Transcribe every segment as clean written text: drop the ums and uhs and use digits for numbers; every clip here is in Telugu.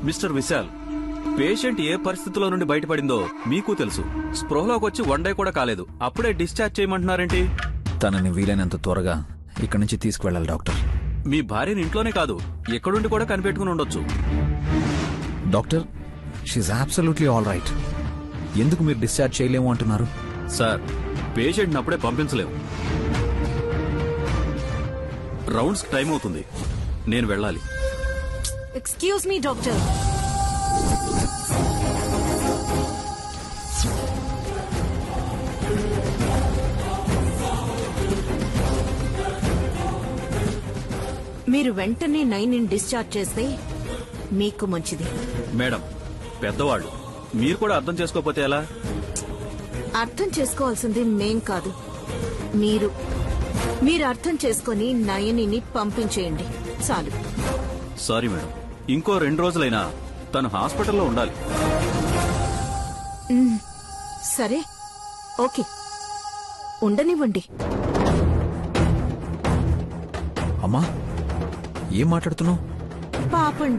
మిస్టర్ విశాల్, పేషెంట్ ఏ పరిస్థితిలో నుండి బయటపడిందో మీకు తెలుసు. స్పృహలోకి వచ్చి 1 డే కూడా కాలేదు, అప్పుడే డిశ్చార్జ్ చేయమంటున్నారేంటి? తనని వీలైనంత త్వరగా ఇక్కడి నుంచి తీసుకువెళ్ళాలి డాక్టర్. మీ భార్యని ఇంట్లోనే కాదు, ఎక్కడుండి కూడా కనిపెట్టుకుని ఉండొచ్చు. డాక్టర్, షీఈ్ అబ్సల్యూట్లీ ఆల్ రైట్. ఎందుకు మీరు డిశ్చార్జ్ చేయలేము అంటున్నారు? సార్, పేషెంట్ అప్పుడే పంపించలేము. రౌండ్స్ టైం అవుతుంది, నేను వెళ్ళాలి. Excuse me doctor. మీరు వెంటనే 9 డిశ్చార్జ్ చేస్తే మీకు మంచిది. మేడం, పెద్దవాళ్ళు, మీరు కూడా అర్థం చేసుకోకపోతే ఎలా? అర్థం చేసుకోవాల్సింది మేం కాదు, మీరు. మీరు అర్థం చేసుకుని నయనిని పంపించేయండి చాలు. సారీ మేడం, ఇంకో 2 రోజులైనా తను హాస్పిటల్లో ఉండాలి. సరే, ఓకే, ఉండనివ్వండి. అమ్మా, ఏం మాట్లాడుతున్నావు? పాపం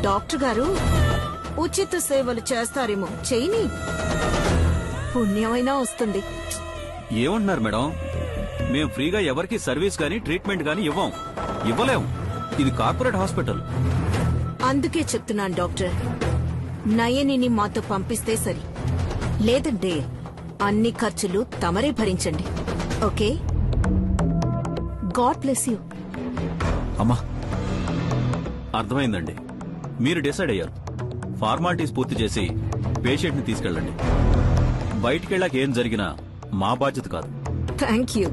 డాక్టర్ గారు ఉచిత సేవలు చేస్తారేమో, చేయని పుణ్యమైనా వస్తుంది. ఏమంటున్నారు మేడం? మేం ఫ్రీగా ఎవరికి సర్వీస్ గానీ ట్రీట్మెంట్ గానీ ఇవ్వలేం. ఇది కార్పొరేట్ హాస్పిటల్. అందుకే చెప్తున్నాను డాక్టర్, నయనిని మాతో పంపిస్తే సరి, లేదంటే అన్ని ఖర్చులు తమరే భరించండి. ఓకే? God bless you. అమ్మా, అర్థమైందండి. మీరు డిసైడ్ అయ్యారు. ఫార్మాలిటీస్ పూర్తి చేసి పేషెంట్ ని తీసుకెళ్ళండి. బయటికెళ్ళాక ఏం జరిగినా మా బాధ్యత కాదు. Thank you.